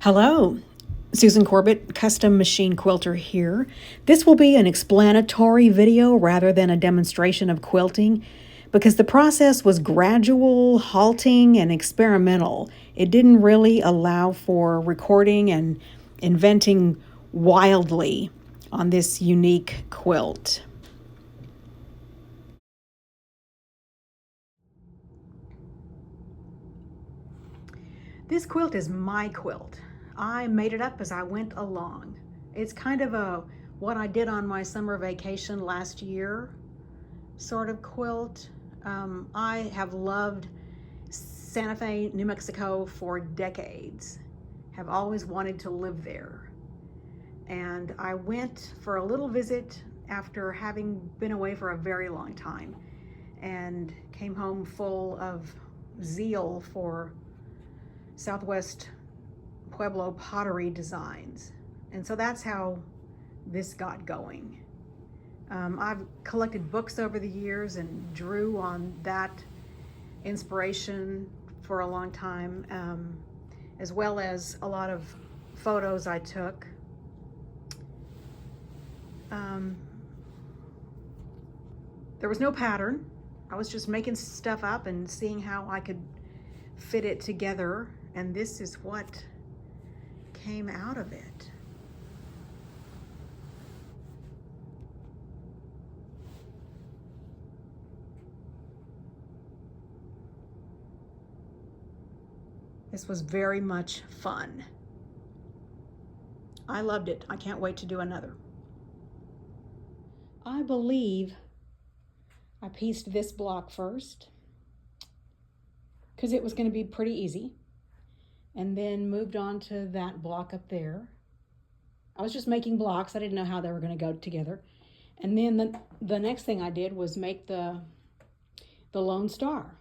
Hello, Susan Corbett, Custom Machine Quilter here. This will be an explanatory video rather than a demonstration of quilting because the process was gradual, halting, and experimental. It didn't really allow for recording and inventing wildly on this unique quilt. This quilt is my quilt. I made it up as I went along. It's kind of what I did on my summer vacation last year sort of quilt. I have loved Santa Fe, New Mexico for decades. Have always wanted to live there. And I went for a little visit after having been away for a very long time and came home full of zeal for Southwest Pueblo pottery designs. And so that's how this got going. I've collected books over the years and drew on that inspiration for a long time, as well as a lot of photos I took. There was no pattern. I was just making stuff up and seeing how I could fit it together, and this is what came out of it. This was very much fun. I loved it. I can't wait to do another. I believe I pieced this block first because it was going to be pretty easy, and then moved on to that block up there. I was just making blocks. I didn't know how they were going to go together. And then the next thing I did was make the Lone Star.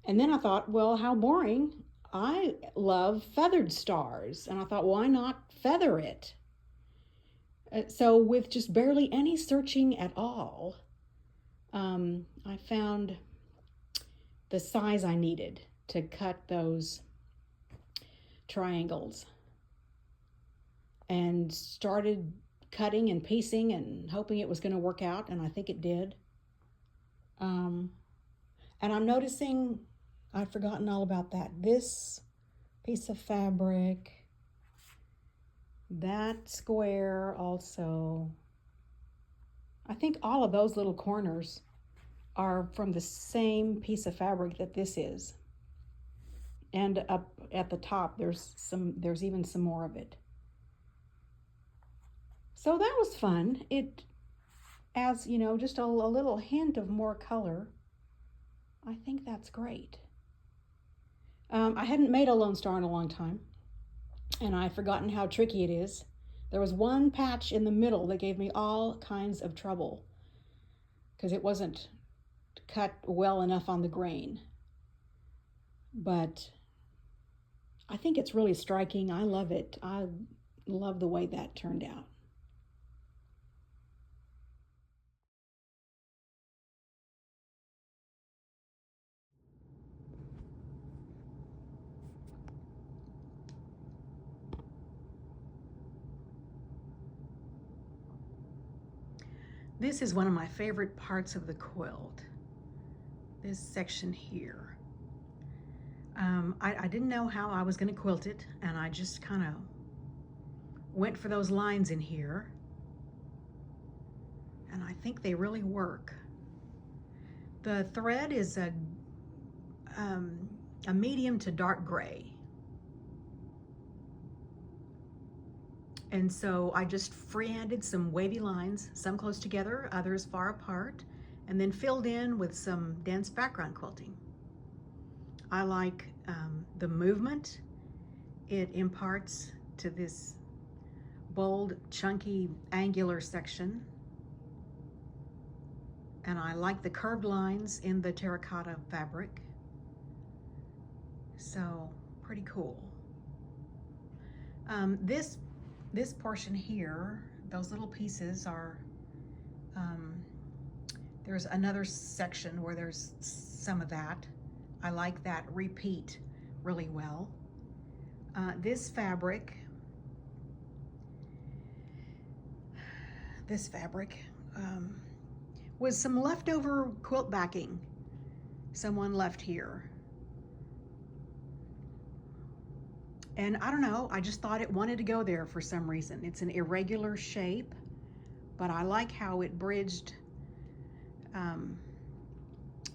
And then I thought, well, how boring. I love feathered stars. And I thought, why not feather it? So with just barely any searching at all, I found the size I needed to cut those triangles and started cutting and piecing and hoping it was going to work out, and I think it did. And I'm noticing I've forgotten all about that. This piece of fabric, that square also. I think all of those little corners are from the same piece of fabric that this is. And up at the top, there's even some more of it. So that was fun. It adds, just a little hint of more color. I think that's great. I hadn't made a Lone Star in a long time, and I'd forgotten how tricky it is. There was one patch in the middle that gave me all kinds of trouble because it wasn't cut well enough on the grain. But I think it's really striking. I love it. I love the way that turned out. This is one of my favorite parts of the quilt, this section here. I didn't know how I was going to quilt it, and I just kind of went for those lines in here, and I think they really work. The thread is a medium to dark gray. And so I just freehanded some wavy lines, some close together, others far apart, and then filled in with some dense background quilting. I like the movement it imparts to this bold, chunky, angular section. And I like the curved lines in the terracotta fabric. So pretty cool. This portion here, those little pieces are, there's another section where there's some of that. I like that repeat really well. This fabric was some leftover quilt backing someone left here. And I don't know, I just thought it wanted to go there for some reason. It's an irregular shape, but I like how it bridged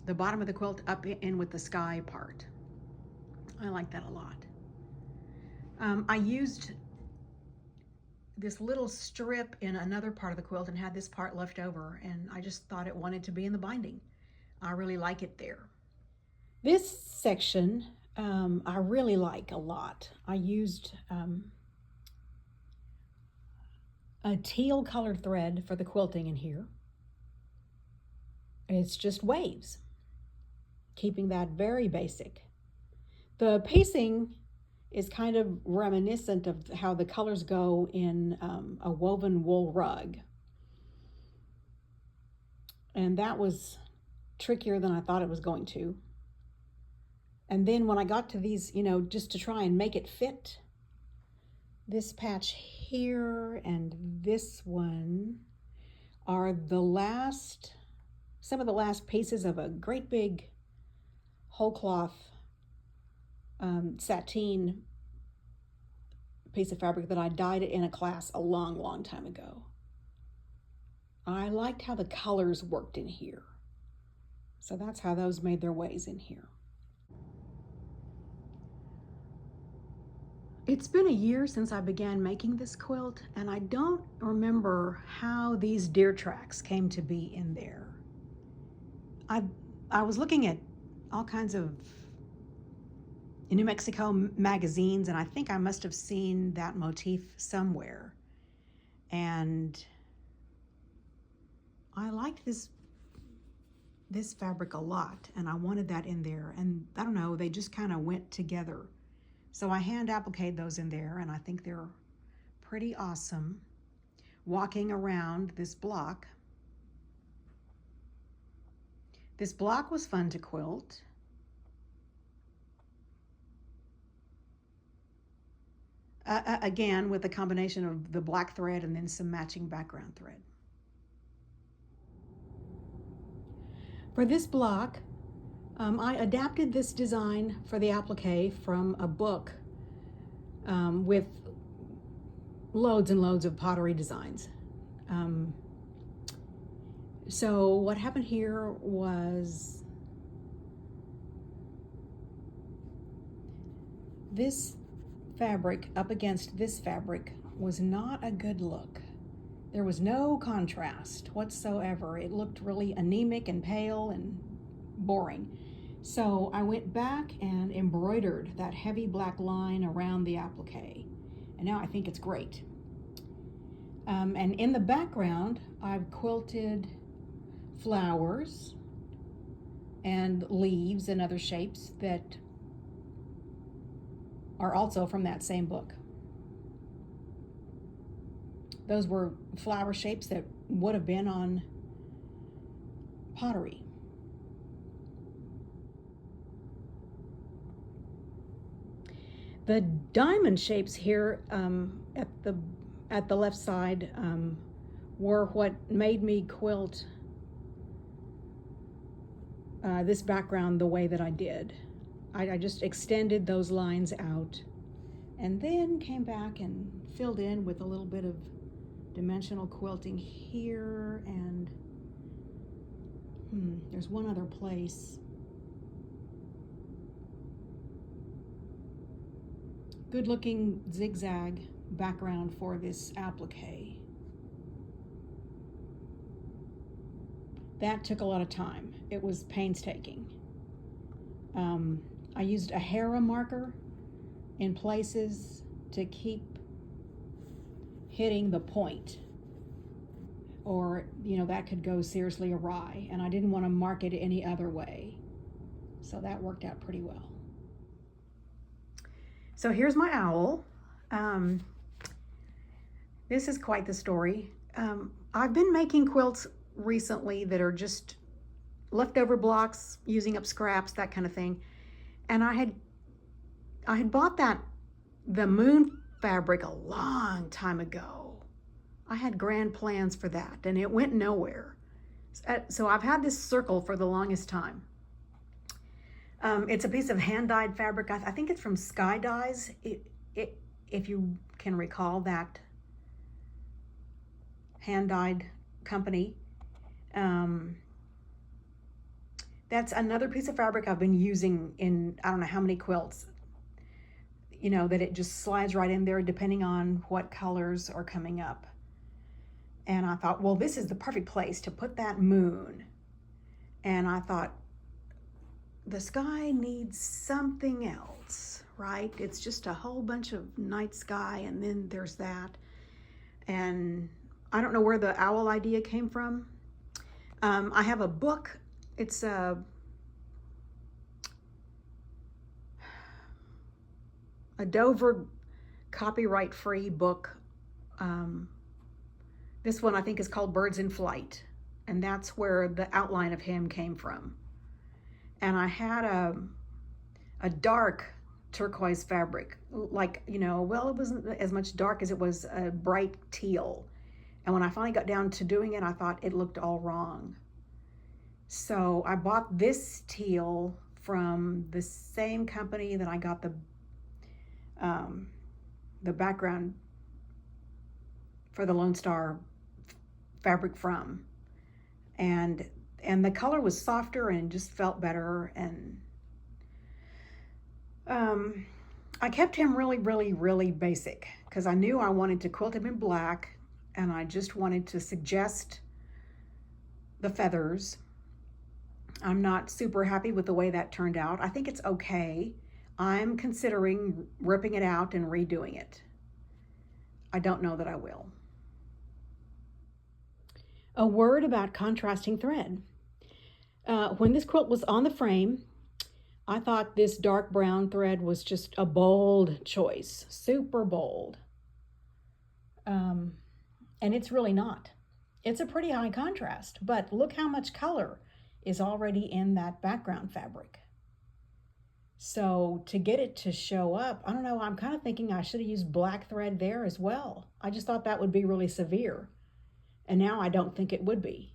the bottom of the quilt up in with the sky part. I like that a lot. I used this little strip in another part of the quilt and had this part left over, and I just thought it wanted to be in the binding. I really like it there. This section I really like a lot. I used a teal colored thread for the quilting in here. It's just waves, keeping that very basic. The piecing is kind of reminiscent of how the colors go in a woven wool rug. And that was trickier than I thought it was going to. And then when I got to these, you know, just to try and make it fit, this patch here and this one are some of the last pieces of a great big whole cloth sateen piece of fabric that I dyed in a class a long, long time ago. I liked how the colors worked in here. So that's how those made their ways in here. It's been a year since I began making this quilt, and I don't remember how these deer tracks came to be in there. I was looking at all kinds of New Mexico magazines, and I think I must have seen that motif somewhere. And I liked this fabric a lot, and I wanted that in there. And I don't know, they just kind of went together. So I hand appliquéd those in there, and I think they're pretty awesome. Walking around this block. This block was fun to quilt. Again, with a combination of the black thread and then some matching background thread. For this block, I adapted this design for the appliqué from a book with loads and loads of pottery designs. So what happened here was this fabric up against this fabric was not a good look. There was no contrast whatsoever. It looked really anemic and pale and boring. So I went back and embroidered that heavy black line around the appliqué. And now I think it's great. And in the background, I've quilted flowers and leaves and other shapes that are also from that same book. Those were flower shapes that would have been on pottery. The diamond shapes here at the left side were what made me quilt this background the way that I did. I just extended those lines out and then came back and filled in with a little bit of dimensional quilting here, and there's one other place. Good looking zigzag background for this appliqué. That took a lot of time. It was painstaking. I used a Hera marker in places to keep hitting the point, or that could go seriously awry, and I didn't want to mark it any other way. So that worked out pretty well. So here's my owl. This is quite the story. I've been making quilts recently that are just leftover blocks, using up scraps, that kind of thing. And I had bought that the moon fabric a long time ago. I had grand plans for that and it went nowhere. So I've had this circle for the longest time. It's a piece of hand-dyed fabric. I think it's from Sky Dyes, if you can recall that hand-dyed company. That's another piece of fabric I've been using in I don't know how many quilts. You know, that it just slides right in there depending on what colors are coming up. And I thought, well, this is the perfect place to put that moon. And I thought, the sky needs something else, right? It's just a whole bunch of night sky, and then there's that. And I don't know where the owl idea came from. I have a book. It's a Dover copyright-free book. This one I think is called Birds in Flight, and that's where the outline of him came from. And I had a dark turquoise fabric, like, you know, well, it wasn't as much dark as it was a bright teal. And when I finally got down to doing it, I thought it looked all wrong. So I bought this teal from the same company that I got the background for the Lone Star fabric from. And the color was softer and just felt better. And I kept him really, really, really basic because I knew I wanted to quilt him in black, and I just wanted to suggest the feathers. I'm not super happy with the way that turned out. I think it's okay. I'm considering ripping it out and redoing it. I don't know that I will. A word about contrasting thread. When this quilt was on the frame, I thought this dark brown thread was just a bold choice, super bold. And it's really not. It's a pretty high contrast, but look how much color is already in that background fabric. So to get it to show up, I don't know, I'm kind of thinking I should have used black thread there as well. I just thought that would be really severe. And now I don't think it would be.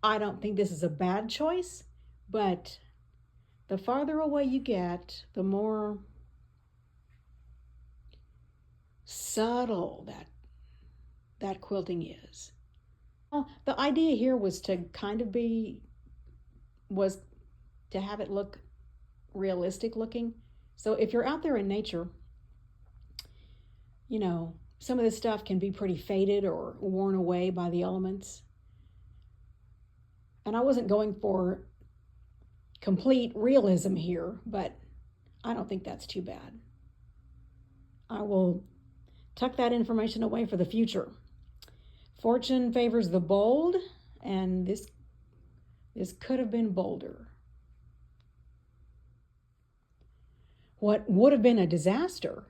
I don't think this is a bad choice, but the farther away you get, the more subtle that quilting is. Well, the idea here was to have it look realistic looking. So if you're out there in nature, you know, some of this stuff can be pretty faded or worn away by the elements. And I wasn't going for complete realism here, but I don't think that's too bad. I will tuck that information away for the future. Fortune favors the bold, and this could have been bolder. What would have been a disaster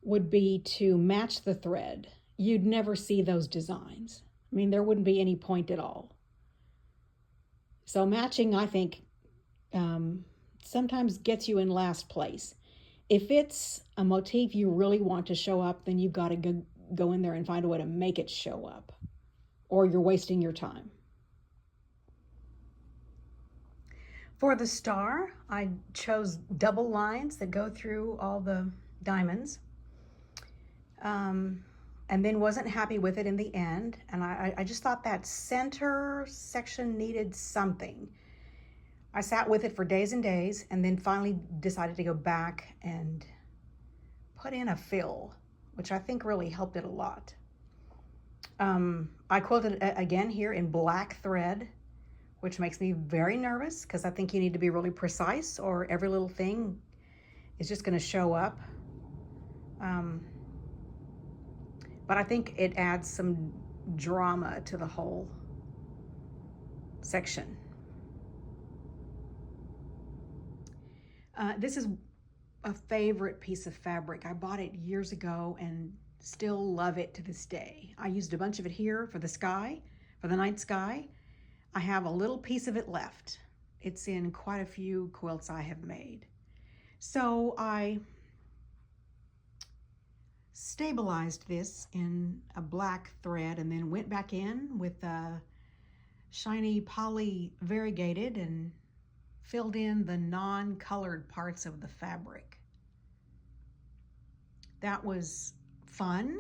would be to match the thread. You'd never see those designs. I mean, there wouldn't be any point at all. So matching, I think, sometimes gets you in last place. If it's a motif you really want to show up, then you've got to go in there and find a way to make it show up, or you're wasting your time. For the star, I chose double lines that go through all the diamonds, and then wasn't happy with it in the end. And I just thought that center section needed something. I sat with it for days and days, and then finally decided to go back and put in a fill, which I think really helped it a lot. I quilted again here in black thread, which makes me very nervous because I think you need to be really precise or every little thing is just going to show up. But I think it adds some drama to the whole section. This is a favorite piece of fabric. I bought it years ago and still love it to this day. I used a bunch of it here for the sky, for the night sky. I have a little piece of it left. It's in quite a few quilts I have made. So I stabilized this in a black thread and then went back in with a shiny poly variegated and filled in the non-colored parts of the fabric. That was fun.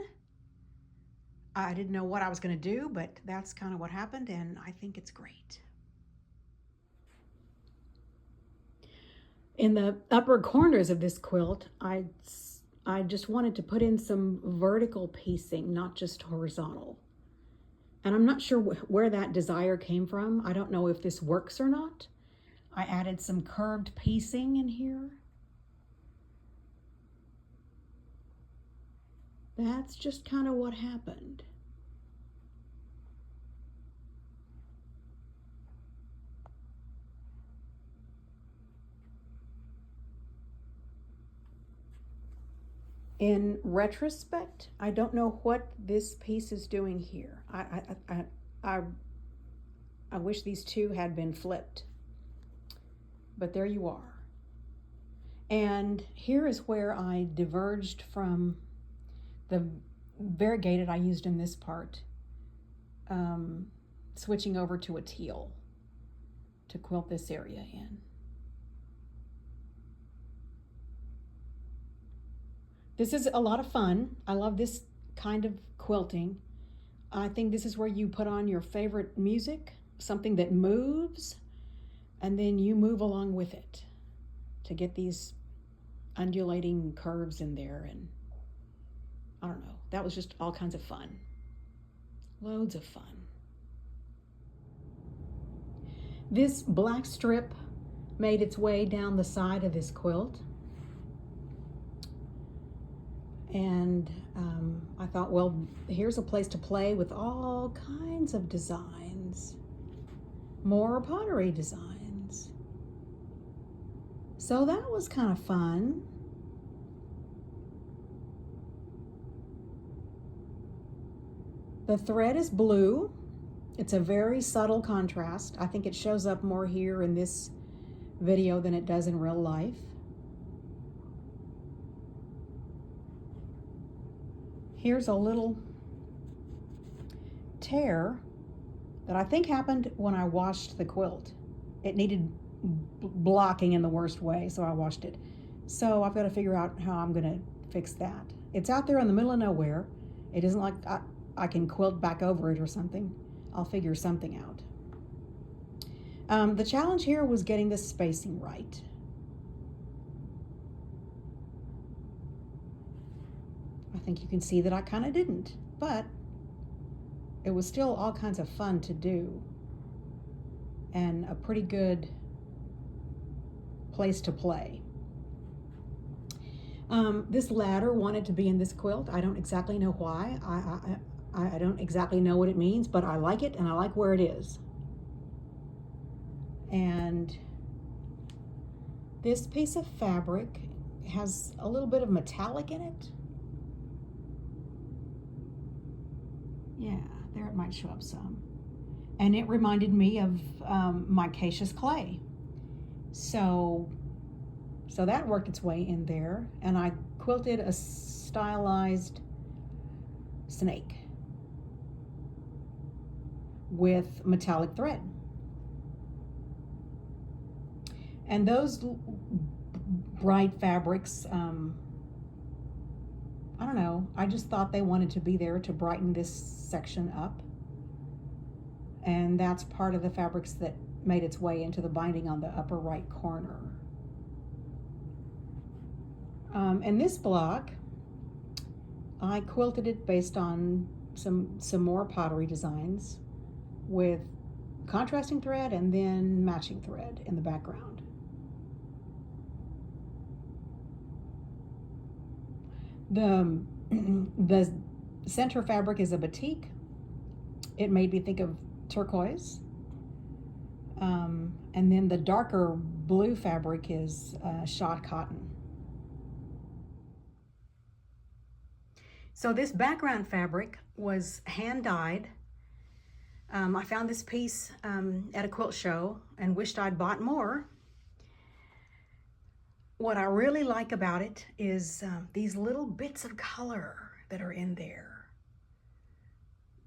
I didn't know what I was going to do, but that's kind of what happened, and I think it's great. In the upper corners of this quilt, I just wanted to put in some vertical piecing, not just horizontal. And I'm not sure where that desire came from. I don't know if this works or not. I added some curved piecing in here. That's just kind of what happened. In retrospect, I don't know what this piece is doing here. I wish these two had been flipped, but there you are. And here is where I diverged from the variegated I used in this part, switching over to a teal to quilt this area in. This is a lot of fun. I love this kind of quilting. I think this is where you put on your favorite music, something that moves, and then you move along with it to get these undulating curves in there. And I don't know, that was just all kinds of fun. Loads of fun. This black strip made its way down the side of this quilt. And I thought, well, here's a place to play with all kinds of designs, more pottery designs. So that was kind of fun. The thread is blue. It's a very subtle contrast. I think it shows up more here in this video than it does in real life. Here's a little tear that I think happened when I washed the quilt. It needed blocking in the worst way, so I washed it. So I've got to figure out how I'm going to fix that. It's out there in the middle of nowhere. It isn't like I can quilt back over it or something. I'll figure something out. The challenge here was getting the spacing right. I think you can see that I kind of didn't, but it was still all kinds of fun to do and a pretty good place to play. This ladder wanted to be in this quilt. I don't exactly know why. I don't exactly know what it means, but I like it and I like where it is. And this piece of fabric has a little bit of metallic in it. Yeah, there it might show up some. And it reminded me of micaceous clay. So that worked its way in there, and I quilted a stylized snake with metallic thread. And those bright fabrics, I don't know, I just thought they wanted to be there to brighten this section up. And that's part of the fabrics that made its way into the binding on the upper right corner. And this block, I quilted it based on some more pottery designs with contrasting thread and then matching thread in the background. The center fabric is a batik. It made me think of turquoise. And then the darker blue fabric is shot cotton. So this background fabric was hand dyed. I found this piece at a quilt show and wished I'd bought more. What I really like about it is these little bits of color. that are in there.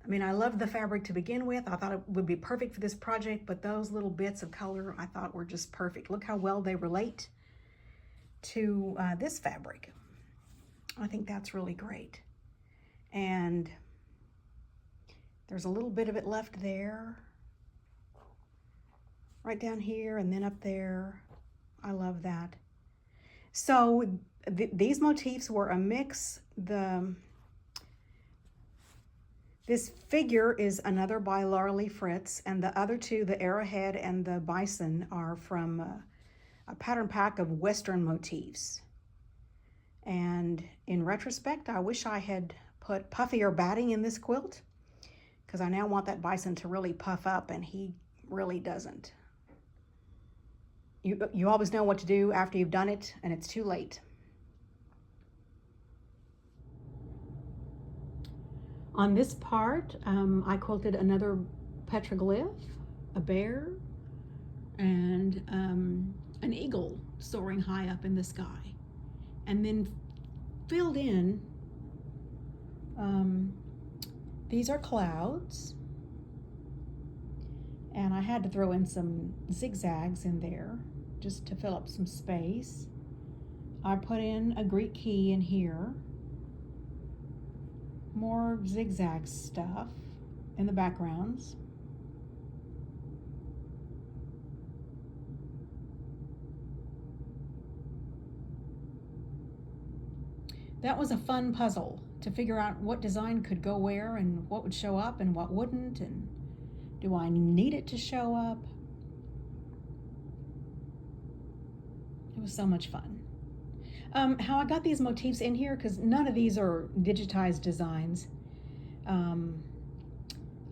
I mean, I loved the fabric to begin with. I thought it would be perfect for this project, but those little bits of color I thought were just perfect. Look how well they relate to this fabric. I think that's really great. And there's a little bit of it left there, right down here and then up there. I love that. So these motifs were a mix. This figure is another by Laura Lee Fritz, and the other two, the arrowhead and the bison, are from a pattern pack of Western motifs. And in retrospect, I wish I had put puffier batting in this quilt, because I now want that bison to really puff up, and he really doesn't. You always know what to do after you've done it, and it's too late. On this part, I quilted another petroglyph, a bear, and an eagle soaring high up in the sky, and then filled in, these are clouds, and I had to throw in some zigzags in there just to fill up some space. I put in a Greek key in here, more zigzag stuff in the backgrounds. That was a fun puzzle to figure out what design could go where and what would show up and what wouldn't, and do I need it to show up? It was so much fun. How I got these motifs in here, because none of these are digitized designs.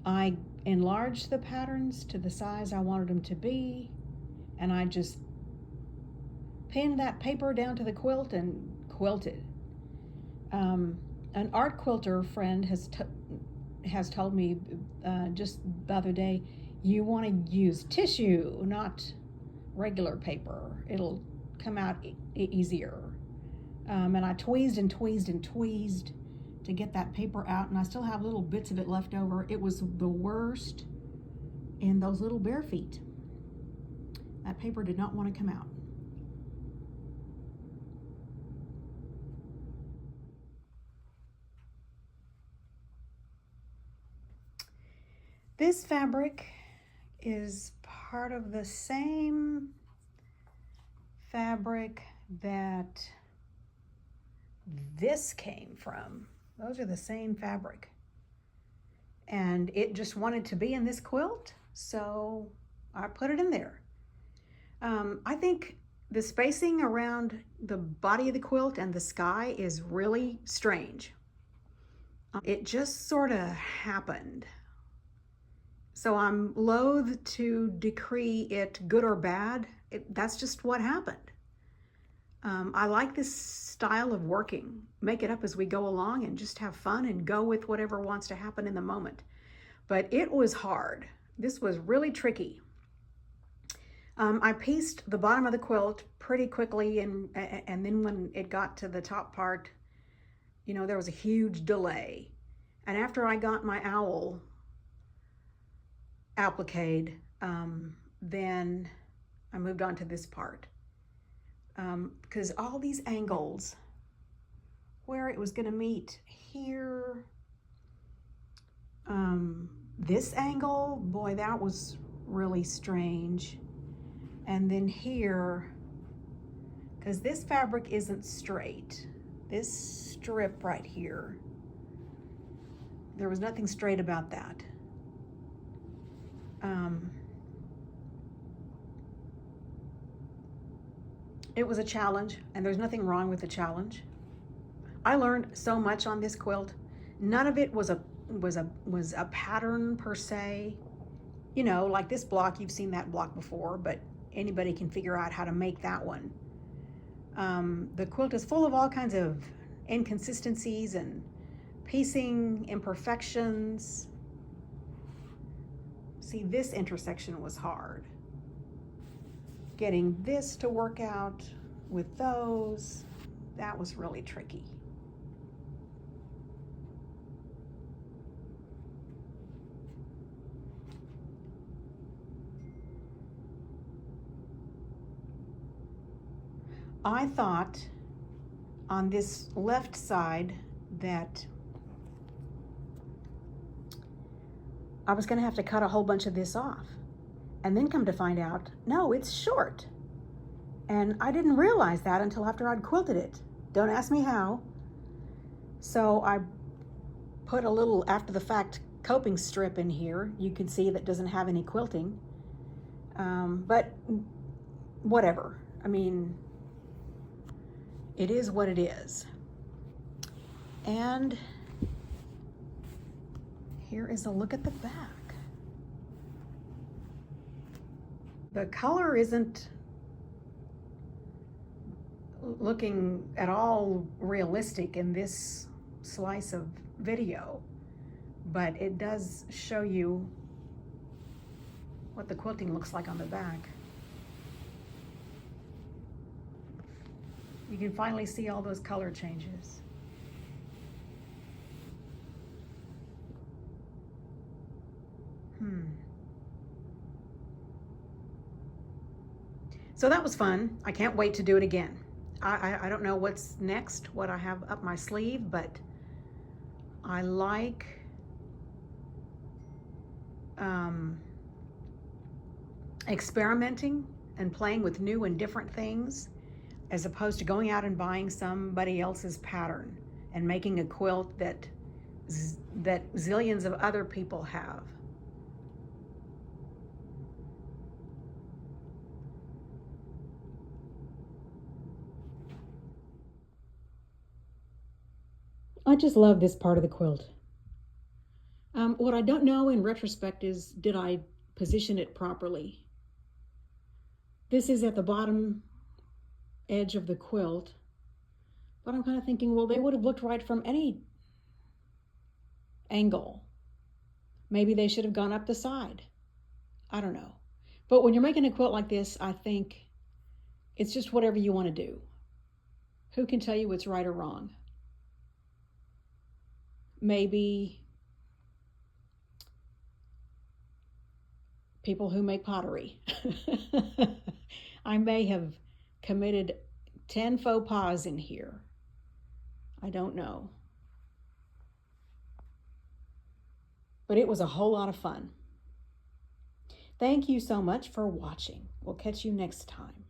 I enlarged the patterns to the size I wanted them to be, and I just pinned that paper down to the quilt and quilted. An art quilter friend has told me just the other day, you want to use tissue, not regular paper. It'll come out easier. And I tweezed and tweezed and tweezed to get that paper out, and I still have little bits of it left over. It was the worst in those little bare feet. That paper did not want to come out. This fabric is part of the same fabric that this came from. Those are the same fabric. And it just wanted to be in this quilt, so I put it in there. I think the spacing around the body of the quilt and the sky is really strange. It just sort of happened. So I'm loath to decree it good or bad. That's just what happened. I like this style of working. Make it up as we go along and just have fun and go with whatever wants to happen in the moment. But it was hard. This was really tricky. I pieced the bottom of the quilt pretty quickly, and then when it got to the top part, you know, there was a huge delay. And after I got my owl appliquéd, then I moved on to this part. Because all these angles where it was going to meet here, this angle, boy, that was really strange. And then here, because this fabric isn't straight, this strip right here, there was nothing straight about that. It was a challenge, and there's nothing wrong with the challenge. I learned so much on this quilt. None of it was a pattern per se. You know, like this block, you've seen that block before, but anybody can figure out how to make that one. The quilt is full of all kinds of inconsistencies and piecing imperfections. See, this intersection was hard. Getting this to work out with those, that was really tricky. I thought on this left side that I was going to have to cut a whole bunch of this off, and then come to find out, no, it's short. And I didn't realize that until after I'd quilted it. Don't ask me how. So I put a little after the fact coping strip in here. You can see that doesn't have any quilting, but whatever. I mean, it is what it is. And here is a look at the back. The color isn't looking at all realistic in this slice of video, but it does show you what the quilting looks like on the back. You can finally see all those color changes. So that was fun. I can't wait to do it again. I don't know what's next, what I have up my sleeve, but I like experimenting and playing with new and different things, as opposed to going out and buying somebody else's pattern and making a quilt that zillions of other people have. I just love this part of the quilt. What I don't know in retrospect is, did I position it properly? This is at the bottom edge of the quilt, but I'm kind of thinking, well, they would have looked right from any angle. Maybe they should have gone up the side. I don't know. But when you're making a quilt like this, I think it's just whatever you want to do. Who can tell you what's right or wrong? Maybe people who make pottery. I may have committed 10 faux pas in here. I don't know. But it was a whole lot of fun. Thank you so much for watching. We'll catch you next time.